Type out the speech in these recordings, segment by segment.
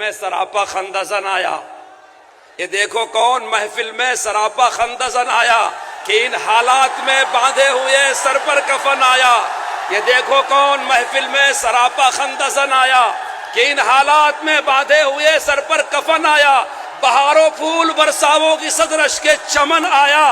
میں سراپا خندزن آیا. یہ دیکھو کون محفل میں سراپا خندزن آیا کہ ان حالات میں باندھے ہوئے سر پر کفن آیا. یہ دیکھو کون محفل میں سراپا خندزن آیا کہ ان حالات میں باندھے ہوئے سر پر کفن آیا. بہاروں پھول برساووں کی صدرش کے چمن آیا.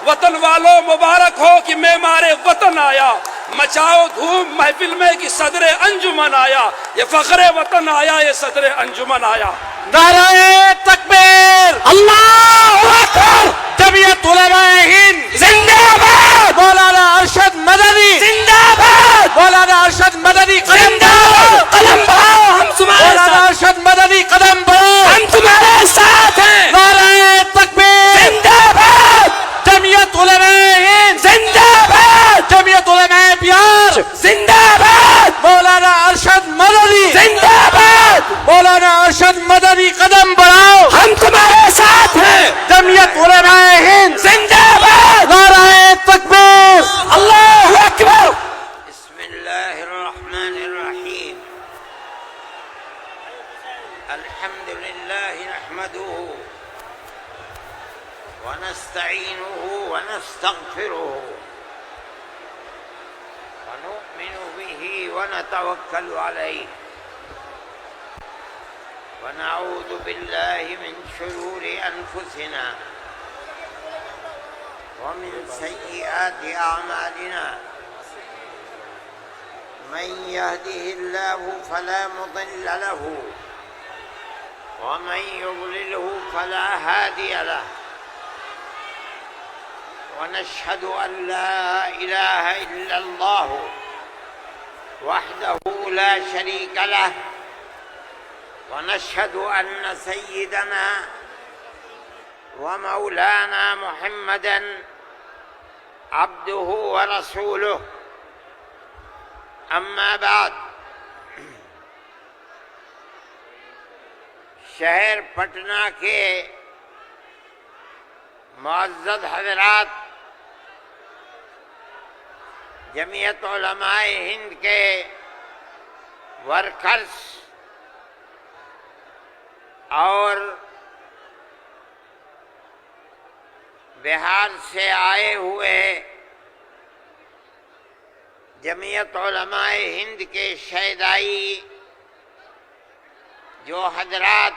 وطن والوں مبارک ہو کہ معمار وطن آیا. مچاؤ دھوم محفل میں کہ صدر انجمن آیا. یہ فخر وطن آیا, یہ صدر انجمن آیا. نعرہ تکبیر، اللہ اکبر. جمعیت علماء ہند زندہ باد. مولانا ارشد مدنی زندہ باد. مولانا ارشد مدنی قدم زندہ باد. قدم بڑھاؤ, ہم تمہارے مولانا ساتھ, ارشد مدنی قدم بڑھاؤ. ہم تمہارے ساتھ ہیں. نعرہ تکبیر. زندہ باد. جمعیت علماء ہند زندہ باد. جمعیت علماء بہار زندہ باد. مولانا ارشد مدنی زندہ باد. مولانا ارشد مدنی قدم بڑھاؤ. ہم تمہارے ساتھ ہیں. جمعیت علماء ہند زندہ باد. نعرہ تکبیر. اللہ اکبر. بسم اللہ الرحمن الرحیم. الحمد للہ نحمده ونستعینه ونستغفره ونؤمن به ونتوکل علیہ ونعوذ باللہ من شرور انفسنا ومن سیئات اعمالنا. من يهده الله فلا مضل له ومن يضلله فلا هادي له. ونشهد أن لا إله إلا الله وحده لا شريك له. ونشهد أن سيدنا ومولانا محمدا عبده ورسوله. اما بعد. شہر پٹنہ کے معزز حضرات، جمعیت علماء ہند کے ورکرز اور بہار سے آئے ہوئے جمعیت علماء ہند کے شہدائی جو حضرات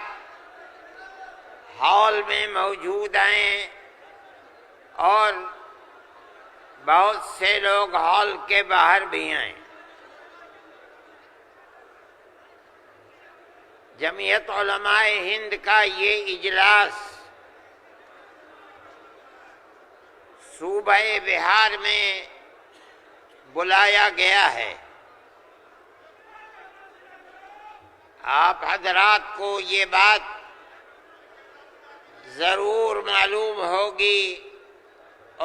ہال میں موجود ہیں اور بہت سے لوگ ہال کے باہر بھی ہیں. جمعیت علماء ہند کا یہ اجلاس صوبہ بہار میں بلایا گیا ہے. آپ حضرات کو یہ بات ضرور معلوم ہوگی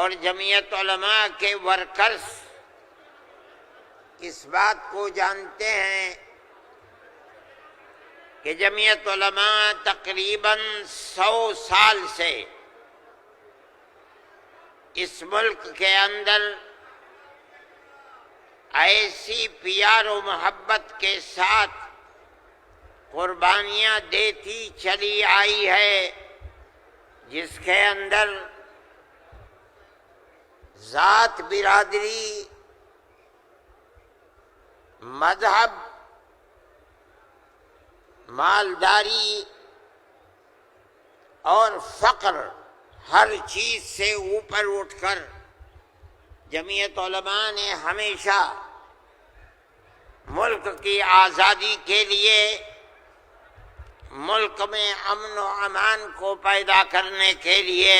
اور جمعیت علماء کے ورکرز اس بات کو جانتے ہیں کہ جمعیت علماء تقریباً 100 سال سے اس ملک کے اندر ایسی پیار و محبت کے ساتھ قربانیاں دیتی چلی آئی ہے جس کے اندر ذات، برادری، مذہب، مالداری اور فقر ہر چیز سے اوپر اٹھ کر جمعیت علماء نے ہمیشہ ملک کی آزادی کے لیے، ملک میں امن و امان کو پیدا کرنے کے لیے،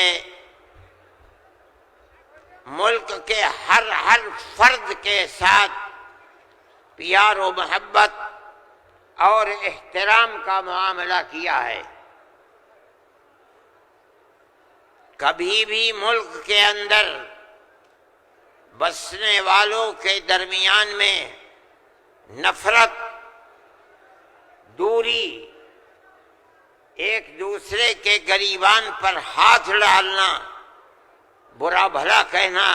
ملک کے ہر فرد کے ساتھ پیار و محبت اور احترام کا معاملہ کیا ہے. کبھی بھی ملک کے اندر بسنے والوں کے درمیان میں نفرت، دوری، ایک دوسرے کے گریبان پر ہاتھ ڈالنا، برا بھلا کہنا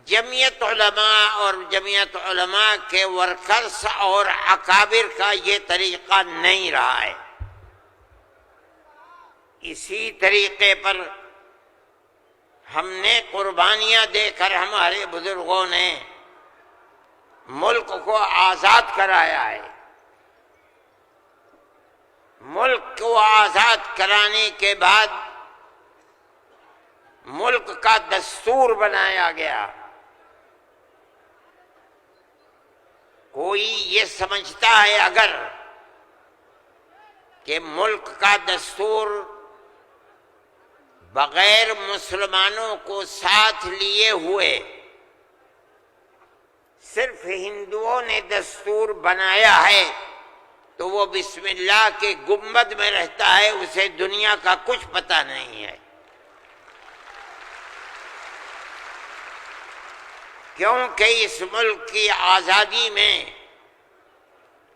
جمعیت علماء اور جمعیت علماء کے ورکرز اور اکابر کا یہ طریقہ نہیں رہا ہے. اسی طریقے پر ہم نے قربانیاں دے کر ہمارے بزرگوں نے ملک کو آزاد کرایا ہے۔ ملک کو آزاد کرانے کے بعد ملک کا دستور بنایا گیا۔ کوئی یہ سمجھتا ہے اگر کہ ملک کا دستور بغیر مسلمانوں کو ساتھ لیے ہوئے صرف ہندوؤں نے دستور بنایا ہے تو وہ بسم اللہ کے گنبد میں رہتا ہے، اسے دنیا کا کچھ پتہ نہیں ہے۔ کیونکہ اس ملک کی آزادی میں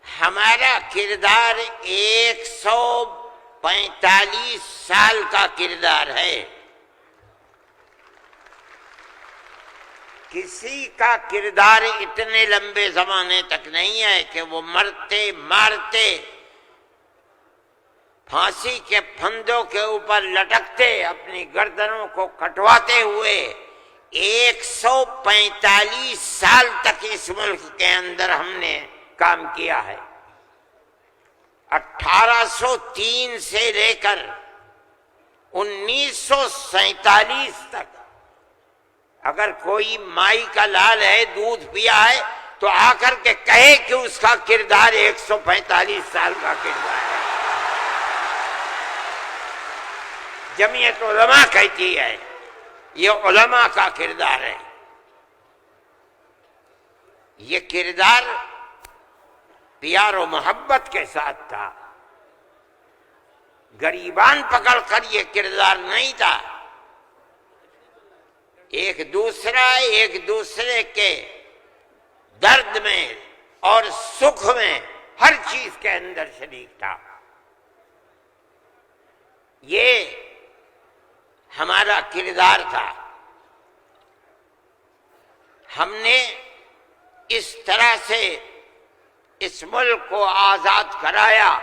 ہمارا کردار 145 سال کا کردار ہے۔ کسی کا کردار اتنے لمبے زمانے تک نہیں ہے کہ وہ مرتے مارتے پھانسی کے پھندوں کے اوپر لٹکتے اپنی گردنوں کو کٹواتے ہوئے 145 سال تک اس ملک کے اندر ہم نے کام کیا ہے۔ 1803 سے لے کر 1947 تک اگر کوئی مائی کا لال ہے، دودھ پیا ہے تو آ کر کے کہے کہ اس کا کردار 145 سال کا کردار ہے۔ جمعیت علماء کہتی ہے یہ علماء کا کردار ہے۔ یہ کردار پیار و محبت کے ساتھ تھا، غریبان پکڑ کر یہ کردار نہیں تھا۔ ایک دوسرے کے درد میں اور سکھ میں ہر چیز کے اندر شریک تھا۔ یہ ہمارا کردار تھا۔ ہم نے اس طرح سے اس ملک کو آزاد کرایا،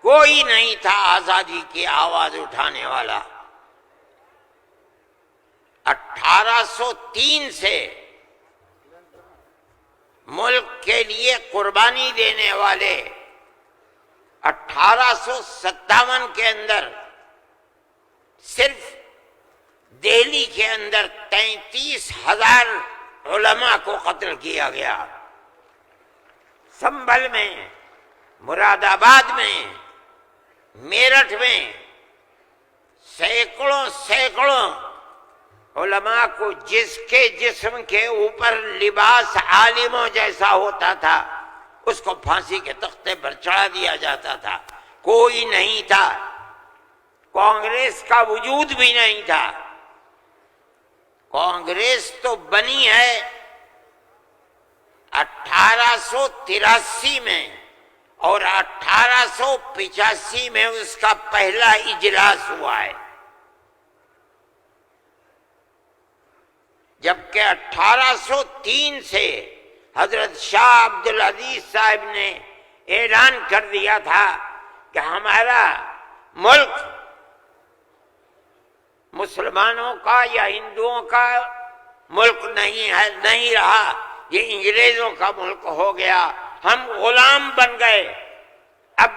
کوئی نہیں تھا آزادی کی آواز اٹھانے والا۔ 1803 سے ملک کے لیے قربانی دینے والے 1857 کے اندر صرف دہلی کے اندر 33,000 علماء کو قتل کیا گیا۔ سنبھل میں، مراد آباد میں، میرٹھ میں سینکڑوں علماء کو جس کے جسم کے اوپر لباس عالموں جیسا ہوتا تھا اس کو پھانسی کے تختے پر چڑھا دیا جاتا تھا۔ کوئی نہیں تھا، کانگریس کا وجود بھی نہیں تھا۔ کانگریس تو بنی ہے 1883 میں اور 1885 میں اس کا پہلا اجلاس ہوا ہے، جبکہ 1803 سے حضرت شاہ عبدالعزیز صاحب نے اعلان کر دیا تھا کہ ہمارا ملک مسلمانوں کا یا ہندوؤں کا ملک نہیں ہے، نہیں رہا، یہ انگریزوں کا ملک ہو گیا، ہم غلام بن گئے۔ اب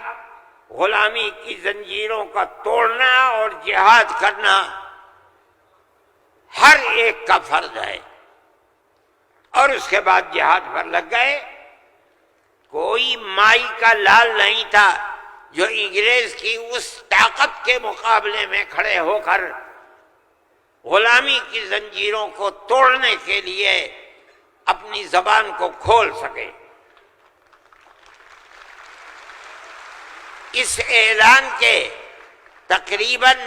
غلامی کی زنجیروں کا توڑنا اور جہاد کرنا ہر ایک کا فرض ہے، اور اس کے بعد جہاد پر لگ گئے۔ کوئی مائی کا لال نہیں تھا جو انگریز کی اس طاقت کے مقابلے میں کھڑے ہو کر غلامی کی زنجیروں کو توڑنے کے لیے اپنی زبان کو کھول سکے۔ اس اعلان کے تقریباً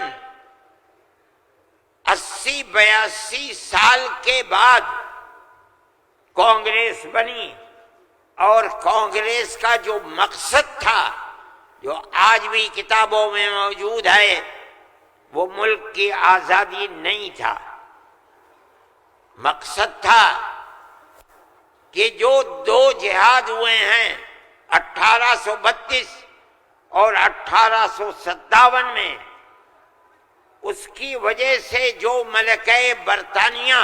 80-82 سال کے بعد کانگریس بنی، اور کانگریس کا جو مقصد تھا، جو آج بھی کتابوں میں موجود ہے، وہ ملک کی آزادی نہیں تھا۔ مقصد تھا کہ جو دو جہاد ہوئے ہیں 1832 اور 1857 میں، اس کی وجہ سے جو ملکہ برطانیہ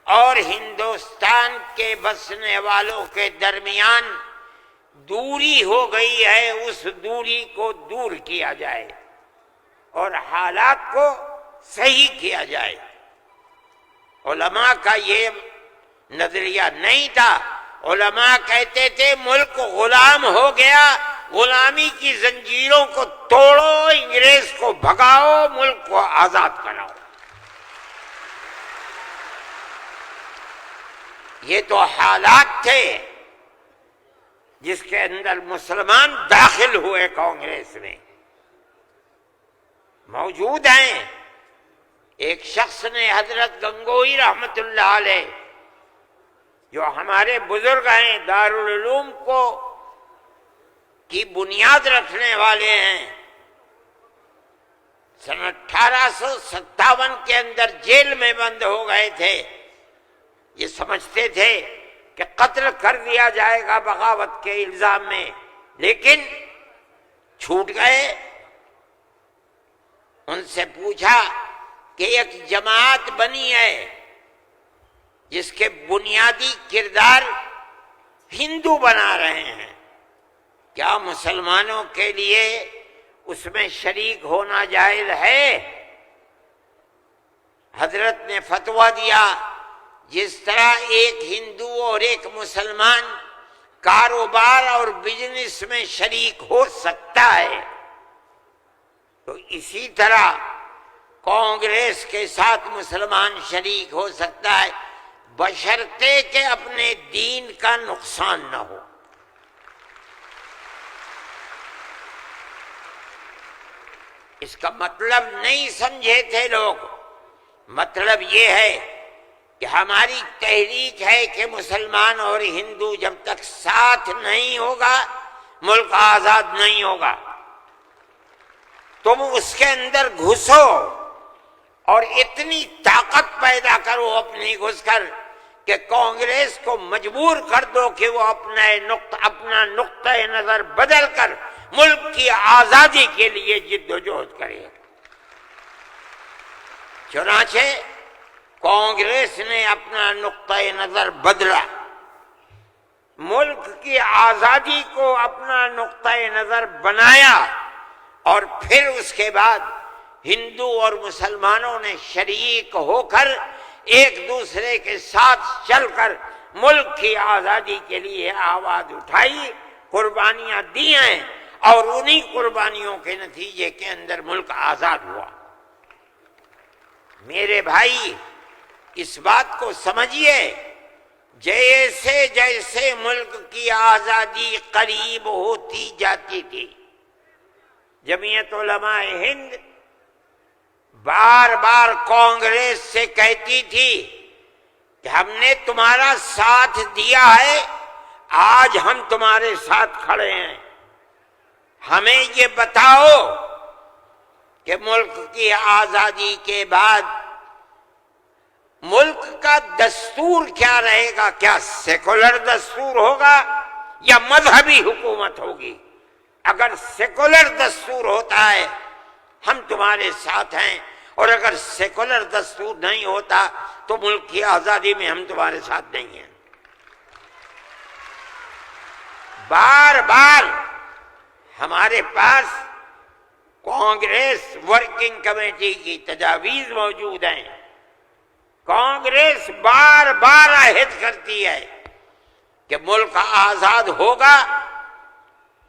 اور ہندوستان کے بسنے والوں کے درمیان دوری ہو گئی ہے، اس دوری کو دور کیا جائے اور حالات کو صحیح کیا جائے۔ علماء کا یہ نظریہ نہیں تھا۔ علماء کہتے تھے ملک غلام ہو گیا، غلامی کی زنجیروں کو توڑو، انگریز کو بھگاؤ، ملک کو آزاد کراؤ۔ یہ تو حالات تھے جس کے اندر مسلمان داخل ہوئے کانگریس میں، موجود ہیں۔ ایک شخص نے حضرت گنگوئی رحمت اللہ علیہ، جو ہمارے بزرگ ہیں، دارالعلوم کو کی بنیاد رکھنے والے ہیں، سن 1857 کے اندر جیل میں بند ہو گئے تھے۔ یہ سمجھتے تھے کہ قتل کر دیا جائے گا بغاوت کے الزام میں، لیکن چھوٹ گئے۔ ان سے پوچھا کہ ایک جماعت بنی ہے جس کے بنیادی کردار ہندو بنا رہے ہیں، کیا مسلمانوں کے لیے اس میں شریک ہونا جائز ہے؟ حضرت نے فتویٰ دیا جس طرح ایک ہندو اور ایک مسلمان کاروبار اور بزنس میں شریک ہو سکتا ہے، تو اسی طرح کانگریس کے ساتھ مسلمان شریک ہو سکتا ہے، بشرطے کہ اپنے دین کا نقصان نہ ہو۔ اس کا مطلب نہیں سمجھے تھے لوگ۔ مطلب یہ ہے کہ ہماری تحریک ہے کہ مسلمان اور ہندو جب تک ساتھ نہیں ہوگا ملک آزاد نہیں ہوگا۔ تم اس کے اندر گھسو اور اتنی طاقت پیدا کرو اپنی گھس کر کہ کانگریس کو مجبور کر دو کہ وہ اپنا نقطہ نظر بدل کر ملک کی آزادی کے لیے جد و جہد کرے۔ چنانچہ کانگریس نے اپنا نقطہ نظر بدلا، ملک کی آزادی کو اپنا نقطہ نظر بنایا، اور پھر اس کے بعد ہندو اور مسلمانوں نے شریک ہو کر ایک دوسرے کے ساتھ چل کر ملک کی آزادی کے لیے آواز اٹھائی، قربانیاں دی ہیں، اور انہی قربانیوں کے نتیجے کے اندر ملک آزاد ہوا۔ میرے بھائی، اس بات کو سمجھیے، جیسے جیسے ملک کی آزادی قریب ہوتی جاتی تھی، جمعیت علماء ہند بار بار کانگریس سے کہتی تھی کہ ہم نے تمہارا ساتھ دیا ہے، آج ہم تمہارے ساتھ کھڑے ہیں، ہمیں یہ بتاؤ کہ ملک کی آزادی کے بعد ملک کا دستور کیا رہے گا، کیا سیکولر دستور ہوگا یا مذہبی حکومت ہوگی؟ اگر سیکولر دستور ہوتا ہے ہم تمہارے ساتھ ہیں، اور اگر سیکولر دستور نہیں ہوتا تو ملک کی آزادی میں ہم تمہارے ساتھ نہیں ہیں۔ بار بار ہمارے پاس کانگریس ورکنگ کمیٹی کی تجاویز موجود ہیں۔ کانگریس بار بار عہد کرتی ہے کہ ملک آزاد ہوگا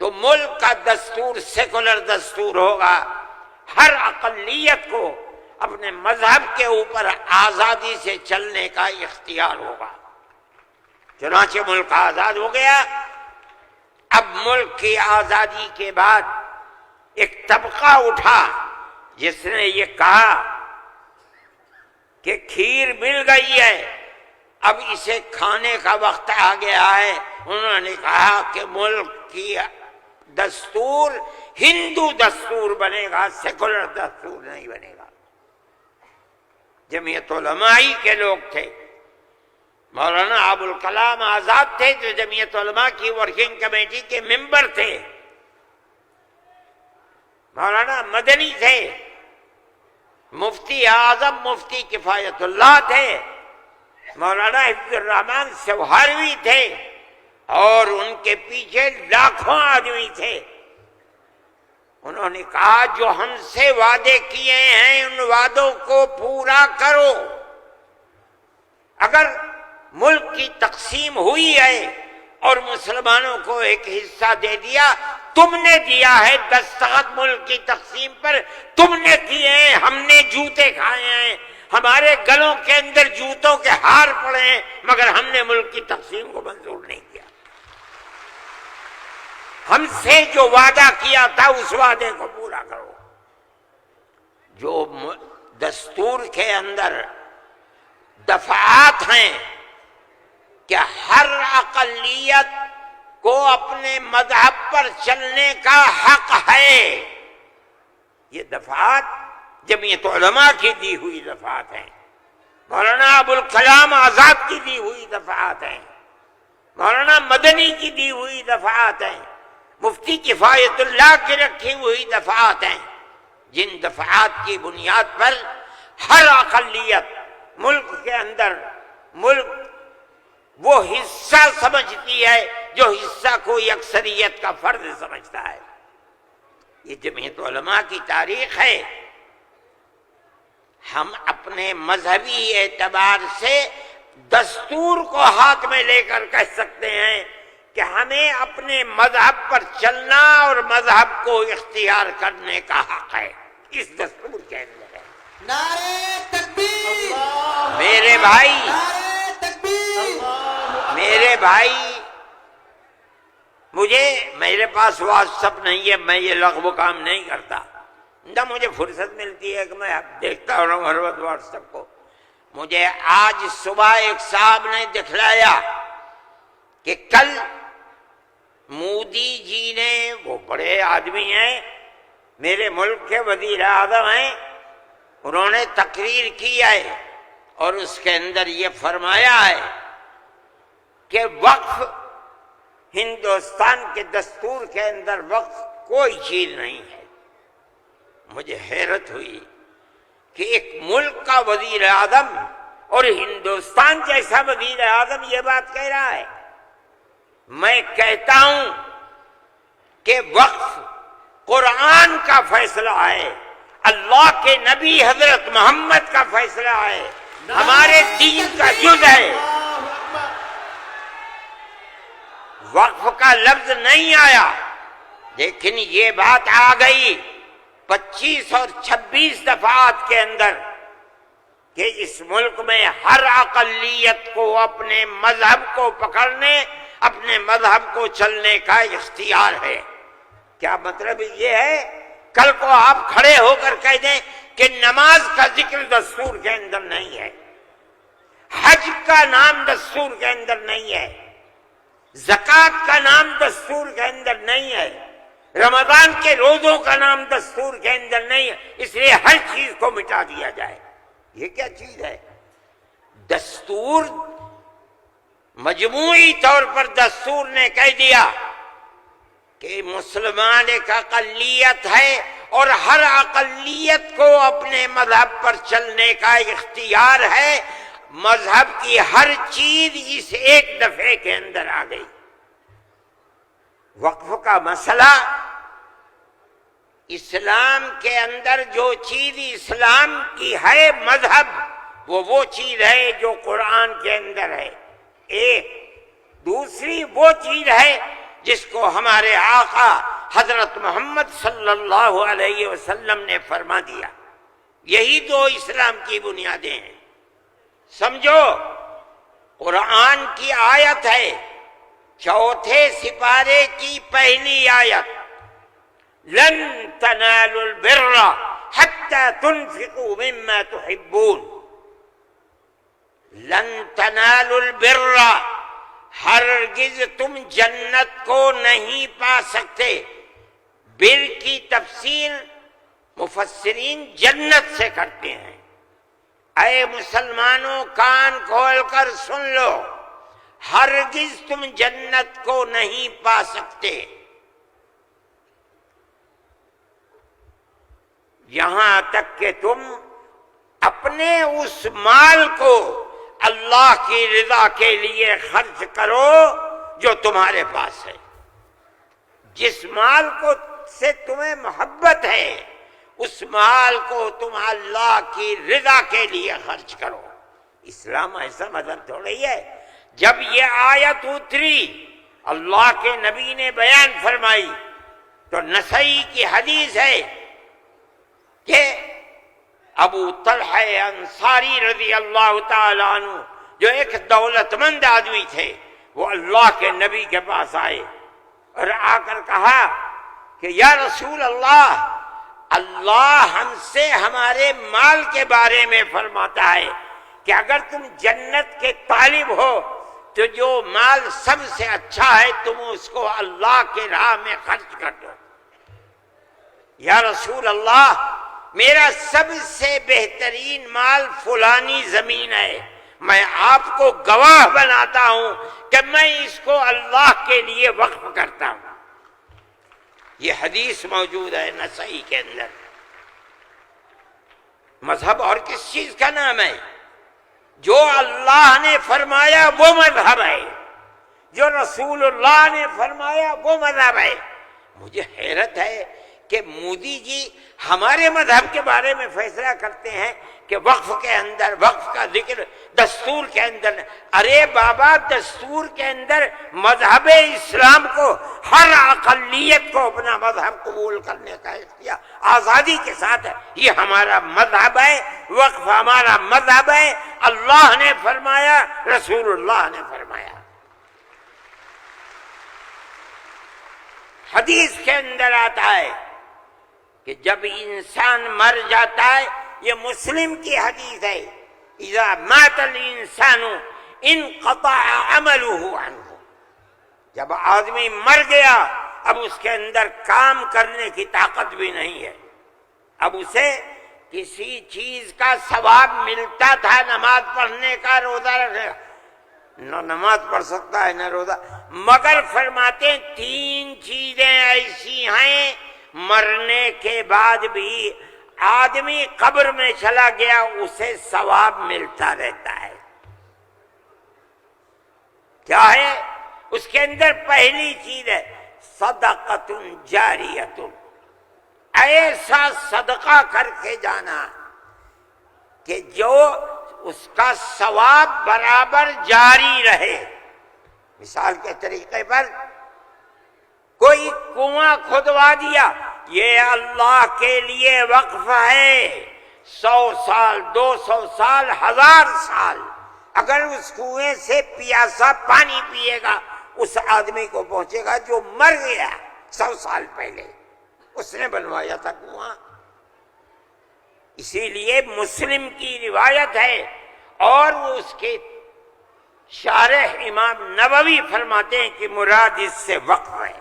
تو ملک کا دستور سیکولر دستور ہوگا، ہر اقلیت کو اپنے مذہب کے اوپر آزادی سے چلنے کا اختیار ہوگا۔ چنانچہ ملک آزاد ہو گیا۔ اب ملک کی آزادی کے بعد ایک طبقہ اٹھا جس نے یہ کہا کہ کھیر مل گئی ہے، اب اسے کھانے کا وقت آ گیا ہے۔ انہوں نے کہا کہ ملک کی دستور ہندو دستور بنے گا، سیکولر دستور نہیں بنے گا۔ جمعیت علماء کے لوگ تھے، مولانا ابوالکلام آزاد تھے جو جمعیت علماء کی ورکنگ کمیٹی کے ممبر تھے، مولانا مدنی تھے مفتی اعظم مفتی کفایت اللہ تھے، مولانا حفظ الرحمان سوہروی تھے، اور ان کے پیچھے لاکھوں آدمی تھے۔ انہوں نے کہا جو ہم سے وعدے کیے ہیں ان وعدوں کو پورا کرو۔ اگر ملک کی تقسیم ہوئی ہے اور مسلمانوں کو ایک حصہ دے دیا، تم نے دیا ہے دستخط ملک کی تقسیم پر، تم نے کیے ہیں، ہم نے جوتے کھائے ہیں، ہمارے گلوں کے اندر جوتوں کے ہار پڑے ہیں، مگر ہم نے ملک کی تقسیم کو منظور نہیں کیا۔ ہم سے جو وعدہ کیا تھا اس وعدے کو پورا کرو۔ جو دستور کے اندر دفعات ہیں کہ ہر اقلیت کو اپنے مذہب پر چلنے کا حق ہے، یہ دفعات جمعیت علماء کی دی ہوئی دفعات ہیں، مولانا ابوالکلام آزاد کی دی ہوئی دفعات ہیں، مولانا مدنی کی دی ہوئی دفعات ہیں، مفتی کفایت اللہ کی رکھی ہوئی دفعات ہیں، جن دفعات کی بنیاد پر ہر اقلیت ملک کے اندر ملک وہ حصہ سمجھتی ہے جو حصہ کوئی اکثریت کا فرض سمجھتا ہے۔ یہ جمعیت علماء کی تاریخ ہے۔ ہم اپنے مذہبی اعتبار سے دستور کو ہاتھ میں لے کر کہہ سکتے ہیں کہ ہمیں اپنے مذہب پر چلنا اور مذہب کو اختیار کرنے کا حق ہے، اس دستور کے اندر ہے۔ نعرہ تکبیر! میرے بھائی، نعرہ تکبیر! میرے بھائی، میرے پاس واٹس ایپ نہیں ہے، میں یہ لغو کام نہیں کرتا، نہ مجھے فرصت ملتی ہے کہ میں دیکھتا ہوں ہر وقت واٹس ایپ کو۔ مجھے آج صبح ایک صاحب نے دکھلایا کہ کل مودی جی نے، وہ بڑے آدمی ہیں، میرے ملک کے وزیر اعظم ہیں، انہوں نے تقریر کی ہے اور اس کے اندر یہ فرمایا ہے کہ وقف ہندوستان کے دستور کے اندر وقف کوئی چیز نہیں ہے۔ مجھے حیرت ہوئی کہ ایک ملک کا وزیر اعظم اور ہندوستان جیسا وزیر اعظم یہ بات کہہ رہا ہے۔ میں کہتا ہوں کہ وقف قرآن کا فیصلہ ہے، اللہ کے نبی حضرت محمد کا فیصلہ ہے، ہمارے دین کا جز ہے۔ وقف کا لفظ نہیں آیا، لیکن یہ بات آ گئی 25 اور 26 دفعات کے اندر کہ اس ملک میں ہر اقلیت کو اپنے مذہب کو پکڑنے، اپنے مذہب کو چلنے کا اختیار ہے۔ کیا مطلب یہ ہے؟ کل کو آپ کھڑے ہو کر کہہ دیں کہ نماز کا ذکر دستور کے اندر نہیں ہے، حج کا نام دستور کے اندر نہیں ہے، زکوٰۃ کا نام دستور کے اندر نہیں ہے، رمضان کے روزوں کا نام دستور کے اندر نہیں ہے، اس لیے ہر چیز کو مٹا دیا جائے۔ یہ کیا چیز ہے؟ دستور مجموعی طور پر دستور نے کہہ دیا کہ مسلمان ایک اقلیت ہے اور ہر اقلیت کو اپنے مذہب پر چلنے کا اختیار ہے۔ مذہب کی ہر چیز اس ایک دفعے کے اندر آ گئی۔ وقف کا مسئلہ، اسلام کے اندر جو چیز اسلام کی ہے مذہب، وہ چیز ہے جو قرآن کے اندر ہے ایک۔ دوسری وہ چیز ہے جس کو ہمارے آقا حضرت محمد صلی اللہ علیہ وسلم نے فرما دیا۔ یہی دو اسلام کی بنیادیں ہیں۔ سمجھو، قرآن کی آیت ہے 4 سپارے کی پہلی آیت، لن تنالوا البر حتى تنفقوا مما تحبون۔ لن تنالوا البر، ہرگز تم جنت کو نہیں پا سکتے۔ بر کی تفسیر مفسرین جنت سے کرتے ہیں۔ اے مسلمانوں، کان کھول کر سن لو، ہرگز تم جنت کو نہیں پا سکتے یہاں تک کہ تم اپنے اس مال کو اللہ کی رضا کے لیے خرچ کرو جو تمہارے پاس ہے. جس مال کو سے تمہیں محبت ہے اس مال کو تم اللہ کی رضا کے لیے خرچ کرو. اسلام ایسا مذہب تھوڑی ہے. جب یہ آیت اتری اللہ کے نبی نے بیان فرمائی تو نسائی کی حدیث ہے کہ ابو طلحہ انصاری رضی اللہ تعالیٰ عنہ جو ایک دولت مند آدمی تھے وہ اللہ کے نبی کے پاس آئے اور آ کر کہا کہ یا رسول اللہ اللہ ہم سے ہمارے مال کے بارے میں فرماتا ہے کہ اگر تم جنت کے طالب ہو تو جو مال سب سے اچھا ہے تم اس کو اللہ کے راہ میں خرچ کر دو. یا رسول اللہ میرا سب سے بہترین مال فلانی زمین ہے، میں آپ کو گواہ بناتا ہوں کہ میں اس کو اللہ کے لیے وقف کرتا ہوں. یہ حدیث موجود ہے نسائی کے اندر. مذہب اور کس چیز کا نام ہے؟ جو اللہ نے فرمایا وہ مذہب ہے، جو رسول اللہ نے فرمایا وہ مذہب ہے. مجھے حیرت ہے کہ مودی جی ہمارے مذہب کے بارے میں فیصلہ کرتے ہیں کہ وقف کے اندر وقف کا ذکر دستور کے اندر. ارے بابا دستور کے اندر مذہب اسلام کو ہر اقلیت کو اپنا مذہب قبول کرنے کا اختیار آزادی کے ساتھ ہے. یہ ہمارا مذہب ہے، وقف ہمارا مذہب ہے. اللہ نے فرمایا، رسول اللہ نے فرمایا. حدیث کے اندر آتا ہے کہ جب انسان مر جاتا ہے، یہ مسلم کی حدیث ہے، اذا مات الانسان انقطع عمله عنه. جب آدمی مر گیا اب اس کے اندر کام کرنے کی طاقت بھی نہیں ہے. اب اسے کسی چیز کا ثواب ملتا تھا، نماز پڑھنے کا، روزہ رکھنے کا، نہ نماز پڑھ سکتا ہے نہ روزہ. مگر فرماتے ہیں 3 چیزیں ایسی ہیں مرنے کے بعد بھی آدمی قبر میں چلا گیا اسے ثواب ملتا رہتا ہے. کیا ہے؟ اس کے اندر پہلی چیز ہے صدقۃ جاریۃ. ایسا صدقہ کر کے جانا کہ جو اس کا ثواب برابر جاری رہے. مثال کے طریقے پر کوئی کنواں کھدوا دیا، یہ اللہ کے لیے وقف ہے. 100 سال، 200 سال، 1000 سال اگر اس کنویں سے پیاسا پانی پیے گا اس آدمی کو پہنچے گا جو مر گیا 100 سال پہلے، اس نے بنوایا تھا کنواں. اسی لیے مسلم کی روایت ہے اور اس کے شارح امام نووی فرماتے ہیں کہ مراد اس سے وقف ہے.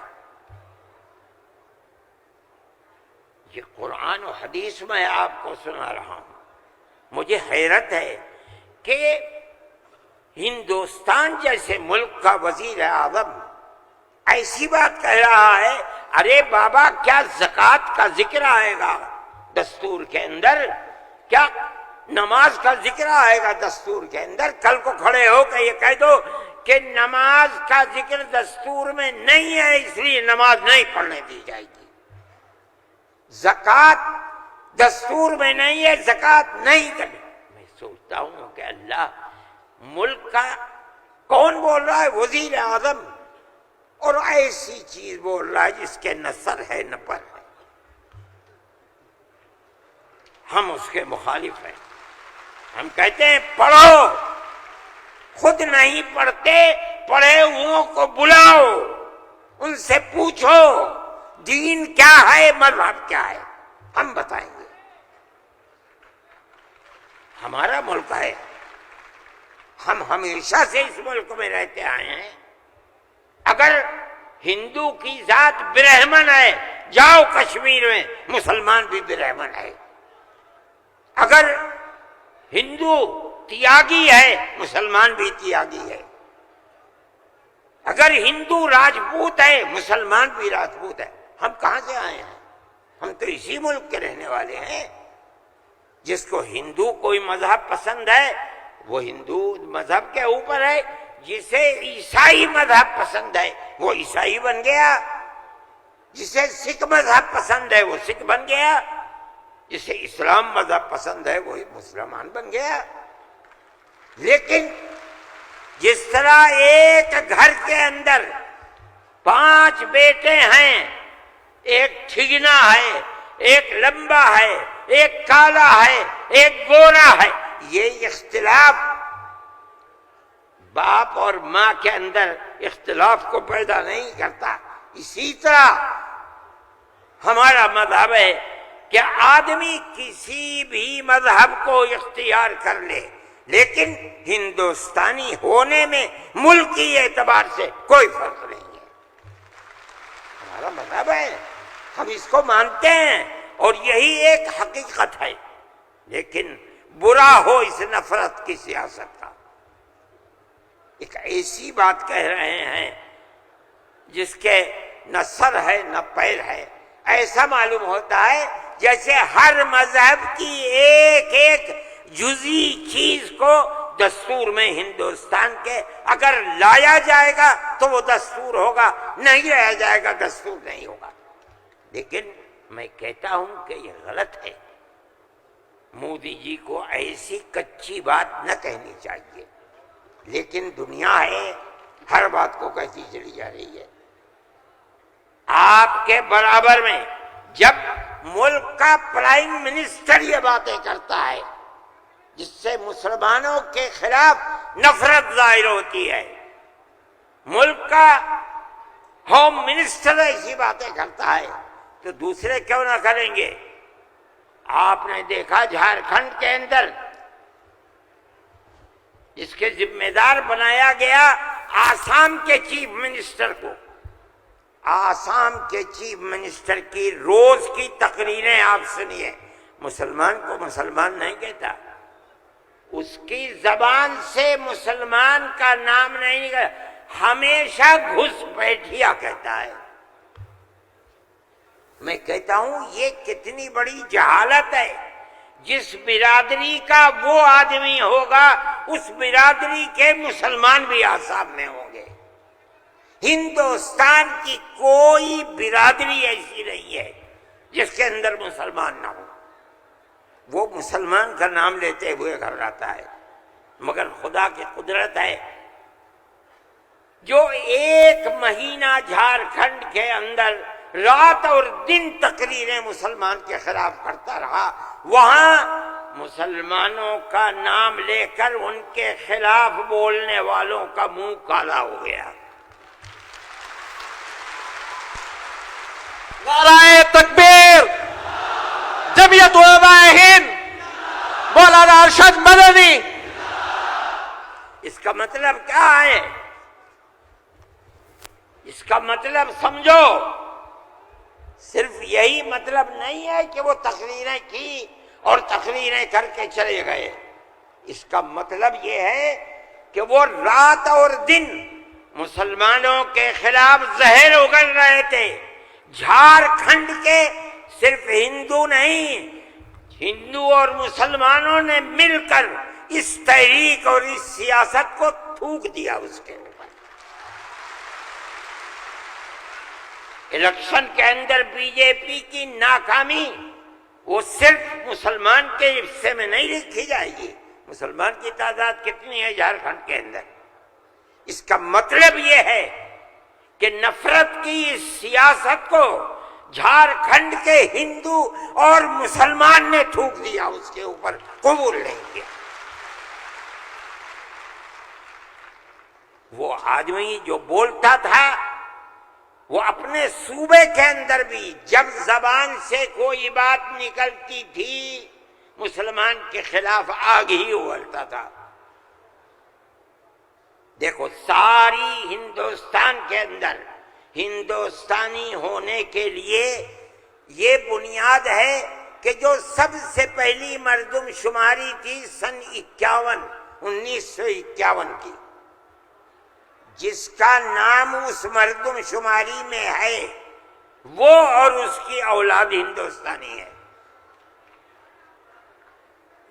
یہ قرآن و حدیث میں آپ کو سنا رہا ہوں. مجھے حیرت ہے کہ ہندوستان جیسے ملک کا وزیر اعظم ایسی بات کہہ رہا ہے. ارے بابا کیا زکوٰۃ کا ذکر آئے گا دستور کے اندر؟ کیا نماز کا ذکر آئے گا دستور کے اندر؟ کل کو کھڑے ہو کہ یہ کہہ دو کہ نماز کا ذکر دستور میں نہیں ہے اس لیے نماز نہیں پڑھنے دی جائے گی. زکوٰۃ دستور میں نہیں ہے، زکوٰۃ نہیں کرنی. میں سوچتا ہوں کہ اللہ ملک کا کون بول رہا ہے؟ وزیر اعظم. اور ایسی چیز بول رہا ہے جس کے نہ سر ہے نہ پر ہے. ہم اس کے مخالف ہیں. ہم کہتے ہیں پڑھو، خود نہیں پڑھتے، پڑھے ہوں کو بلاؤ، ان سے پوچھو دین کیا ہے، مذہب کیا ہے، ہم بتائیں گے. ہمارا ملک ہے، ہم ہمیشہ سے اس ملک میں رہتے آئے ہیں. اگر ہندو کی ذات برہمن ہے جاؤ کشمیر میں مسلمان بھی برہمن ہے. اگر ہندو تیاگی ہے مسلمان بھی تیاگی ہے. اگر ہندو راجپوت ہے مسلمان بھی راجپوت ہے. ہم کہاں سے آئے ہیں؟ ہم تو اسی ملک کے رہنے والے ہیں. جس کو ہندو کوئی مذہب پسند ہے وہ ہندو مذہب کے اوپر ہے، جسے عیسائی مذہب پسند ہے وہ عیسائی بن گیا، جسے سکھ مذہب پسند ہے وہ سکھ بن گیا، جسے اسلام مذہب پسند ہے وہ مسلمان بن گیا۔ لیکن جس طرح ایک گھر کے اندر 5 بیٹے ہیں، ایک ٹھگنا ہے، ایک لمبا ہے، ایک کالا ہے، ایک گورا ہے، یہ اختلاف باپ اور ماں کے اندر اختلاف کو پیدا نہیں کرتا۔ اسی طرح ہمارا مذہب ہے کہ آدمی کسی بھی مذہب کو اختیار کر لے، لیکن ہندوستانی ہونے میں ملکی اعتبار سے کوئی فرق نہیں ہے۔ ہمارا مذہب ہے، ہم اس کو مانتے ہیں اور یہی ایک حقیقت ہے، لیکن برا ہو اس نفرت کی سیاست کا۔ ایک ایسی بات کہہ رہے ہیں جس کے نہ سر ہے نہ پیر ہے، ایسا معلوم ہوتا ہے جیسے ہر مذہب کی ایک ایک جزئی چیز کو دستور میں ہندوستان کے اگر لایا جائے گا تو وہ دستور ہوگا، نہیں لایا جائے گا دستور نہیں ہوگا۔ لیکن میں کہتا ہوں کہ یہ غلط ہے، مودی جی کو ایسی کچی بات نہ کہنی چاہیے، لیکن دنیا ہے ہر بات کو کہتی چلی جا رہی ہے۔ آپ کے برابر میں جب ملک کا پرائم منسٹر یہ باتیں کرتا ہے جس سے مسلمانوں کے خلاف نفرت ظاہر ہوتی ہے، ملک کا ہوم منسٹر ایسی باتیں کرتا ہے تو دوسرے کیوں نہ کریں گے؟ آپ نے دیکھا جھارکھنڈ کے اندر جس کے ذمہ دار بنایا گیا آسام کے چیف منسٹر کو، آسام کے چیف منسٹر کی روز کی تقریریں آپ سنیے، مسلمان کو مسلمان نہیں کہتا، اس کی زبان سے مسلمان کا نام نہیں نکلا، ہمیشہ گھس بیٹھیا کہتا ہے۔ میں کہتا ہوں یہ کتنی بڑی جہالت ہے، جس برادری کا وہ آدمی ہوگا اس برادری کے مسلمان بھی آسام میں ہوں گے۔ ہندوستان کی کوئی برادری ایسی نہیں ہے جس کے اندر مسلمان نہ ہو، وہ مسلمان کا نام لیتے ہوئے گھبراتا ہے، مگر خدا کی قدرت ہے جو 1 مہینہ جھارکھنڈ کے اندر رات اور دن تقریریں مسلمان کے خلاف کرتا رہا، وہاں مسلمانوں کا نام لے کر ان کے خلاف بولنے والوں کا منہ کالا ہو گیا۔ نعرہ تکبیر، جمعیت علماء ہند، مولانا ارشد مدنی۔ اس کا مطلب کیا ہے؟ اس کا مطلب سمجھو، صرف یہی مطلب نہیں ہے کہ وہ تقریریں کی اور تقریریں کر کے چلے گئے، اس کا مطلب یہ ہے کہ وہ رات اور دن مسلمانوں کے خلاف زہر اگل رہے تھے۔ جھارکھنڈ کے صرف ہندو نہیں، ہندو اور مسلمانوں نے مل کر اس تحریک اور اس سیاست کو تھوک دیا اس کے اوپر۔ الیکشن کے اندر بی جے پی کی ناکامی وہ صرف مسلمان کے حصے میں نہیں لکھی جائے گی۔ مسلمان کی تعداد کتنی ہے جھارکھنڈ کے اندر؟ اس کا مطلب یہ ہے کہ نفرت کی اس سیاست کو جھارکھنڈ کے ہندو اور مسلمان نے تھوک دیا، اس کے اوپر قبول نہیں کیا۔ وہ آدمی جو بولتا تھا وہ اپنے صوبے کے اندر بھی جب زبان سے کوئی بات نکلتی تھی مسلمان کے خلاف آگ ہی اگلتا تھا۔ دیکھو ساری ہندوستان کے اندر ہندوستانی ہونے کے لیے یہ بنیاد ہے کہ جو سب سے پہلی مردم شماری تھی سن 1951 کی، جس کا نام اس مردم شماری میں ہے وہ اور اس کی اولاد ہندوستانی ہے۔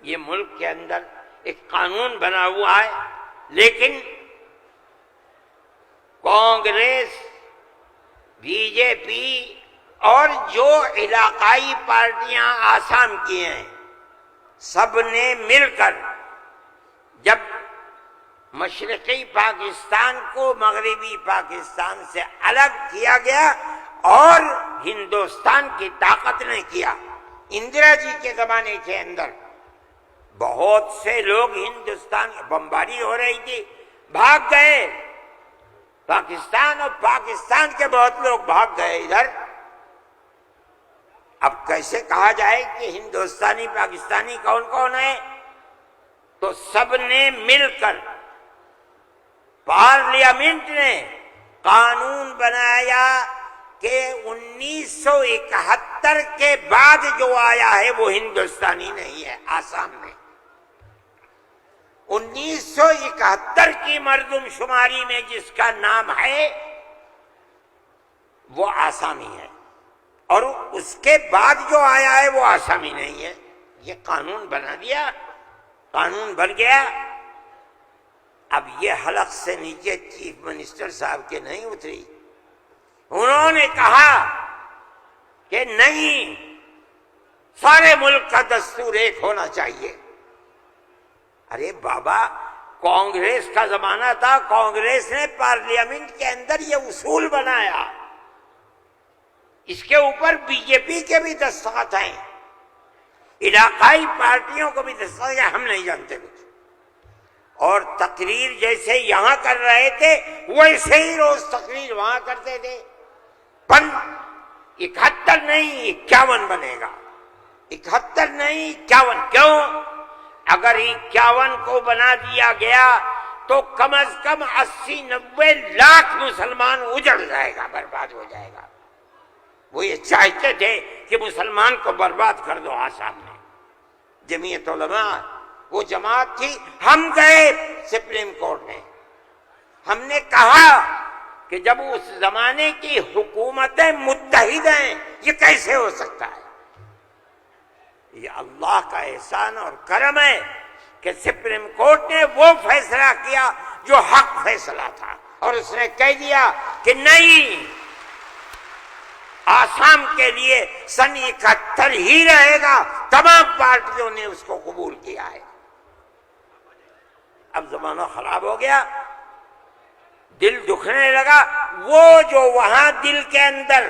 یہ ملک کے اندر ایک قانون بنا ہوا ہے، لیکن کانگریس، بی جے پی اور جو علاقائی پارٹیاں آسام کی ہیں، سب نے مل کر جب مشرقی پاکستان کو مغربی پاکستان سے الگ کیا گیا اور ہندوستان کی طاقت نے کیا، اندرا جی کے زمانے کے اندر بہت سے لوگ ہندوستان، بمباری ہو رہی تھی، بھاگ گئے پاکستان، اور پاکستان کے بہت لوگ بھاگ گئے ادھر۔ اب کیسے کہا جائے کہ ہندوستانی پاکستانی کون کون ہے؟ تو سب نے مل کر پارلیمنٹ نے قانون بنایا کہ 1971 کے بعد جو آیا ہے وہ ہندوستانی نہیں ہے، آسام میں 1971 کی مردم شماری میں جس کا نام ہے وہ آسامی ہے، اور اس کے بعد جو آیا ہے وہ آسامی نہیں ہے۔ یہ قانون بنا دیا، قانون بن گیا۔ اب یہ حلق سے نیچے چیف منسٹر صاحب کے نہیں اتری، انہوں نے کہا کہ نہیں، سارے ملک کا دستور ایک ہونا چاہیے۔ ارے بابا، کانگریس کا زمانہ تھا، کانگریس نے پارلیمنٹ کے اندر یہ اصول بنایا، اس کے اوپر بی جے پی کے بھی دستخط ہیں، علاقائی پارٹیوں کو بھی دستخط ہیں، ہم نہیں جانتے کچھ۔ اور تقریر جیسے یہاں کر رہے تھے ویسے ہی روز تقریر وہاں کرتے تھے۔ 71 نہیں 51 بنے گا، 71 نہیں 51۔ کیوں؟ اگر 51 کو بنا دیا گیا تو کم از کم 80-90 لاکھ مسلمان اجڑ جائے گا، برباد ہو جائے گا۔ وہ یہ چاہتے تھے کہ مسلمان کو برباد کر دو۔ آسام میں جمعیت علماء وہ جماعت تھی، ہم گئے سپریم کورٹ میں، ہم نے کہا کہ جب اس زمانے کی حکومتیں متحد ہیں یہ کیسے ہو سکتا ہے؟ یہ اللہ کا احسان اور کرم ہے کہ سپریم کورٹ نے وہ فیصلہ کیا جو حق فیصلہ تھا، اور اس نے کہہ دیا کہ نہیں، آسام کے لیے سن 71 ہی رہے گا۔ تمام پارٹیوں نے اس کو قبول کیا ہے۔ اب زمانہ خراب ہو گیا، دل دکھنے لگا، وہ جو وہاں دل کے اندر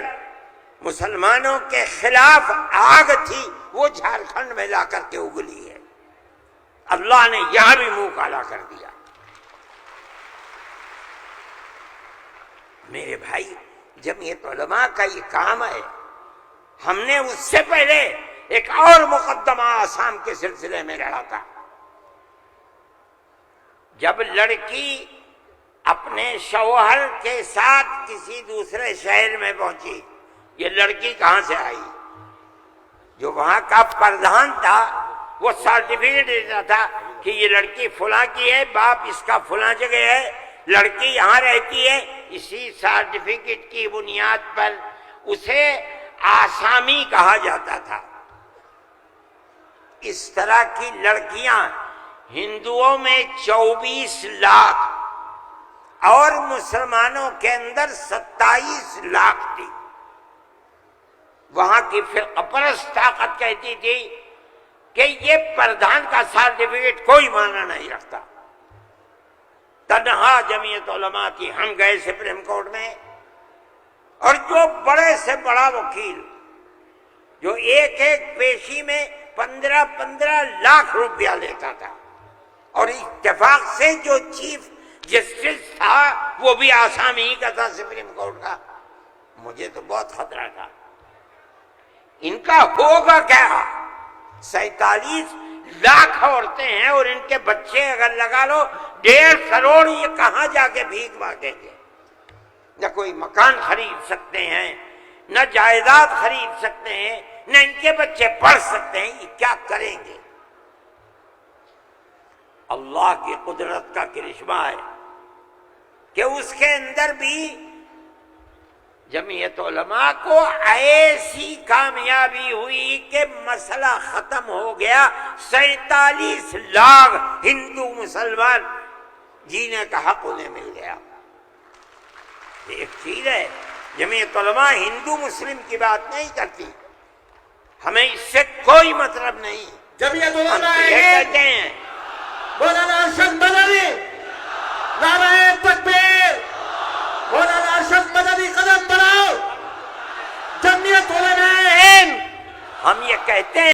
مسلمانوں کے خلاف آگ تھی وہ جھارکھنڈ میں لا کر کے اگلی ہے۔ اللہ نے یہاں بھی منہ کالا کر دیا۔ میرے بھائی، جمعیت علماء کا یہ کام ہے۔ ہم نے اس سے پہلے ایک اور مقدمہ آسام کے سلسلے میں لڑا تھا۔ جب لڑکی اپنے شوہر کے ساتھ کسی دوسرے شہر میں پہنچی، یہ لڑکی کہاں سے آئی؟ جو وہاں کا پردھان تھا وہ سرٹیفکیٹ دیتا تھا کہ یہ لڑکی فلاں کی ہے، باپ اس کا فلاں جگہ ہے، لڑکی یہاں رہتی ہے۔ اسی سرٹیفکیٹ کی بنیاد پر اسے آسامی کہا جاتا تھا۔ اس طرح کی لڑکیاں ہندوؤں میں 24 لاکھ اور مسلمانوں کے اندر 27 لاکھ تھی۔ وہاں کی فرقہ پرست طاقت کہتی تھی کہ یہ پردھان کا سرٹیفکیٹ کوئی معنی نہیں رکھتا۔ تنہا جمعیت علماء کی، ہم گئے سپریم کورٹ میں، اور جو بڑے سے بڑا وکیل جو ایک ایک پیشی میں 15 لاکھ روپیہ لیتا تھا، اور اتفاق سے جو چیف جسٹس تھا وہ بھی آسامی ہی کا تھا سپریم کورٹ کا۔ مجھے تو بہت خطرہ تھا، ان کا ہوگا کیا؟ 47 لاکھ عورتیں ہیں اور ان کے بچے اگر لگا لو 1.5 کروڑ، یہ کہاں جا کے بھیک مانگیں گے؟ نہ کوئی مکان خرید سکتے ہیں، نہ جائیداد خرید سکتے ہیں، نہ ان کے بچے پڑھ سکتے ہیں، یہ کیا کریں گے؟ اللہ کی قدرت کا کرشمہ ہے کہ اس کے اندر بھی جمعیت علماء کو ایسی کامیابی ہوئی کہ مسئلہ ختم ہو گیا. 47 لاکھ ہندو مسلمان جینے کا حق انہیں مل گیا. ایک چیز ہے، جمعیت علماء ہندو مسلم کی بات نہیں کرتی، ہمیں اس سے کوئی مطلب نہیں. جمعیت ہم علماء یہ ہند کہتے ہیں مولانا ارشد مدنی نعرہ تکبیر، مولانا ارشد مدنی قدم بڑھاؤ. جمعیت علماء ہند ہم یہ کہتے ہیں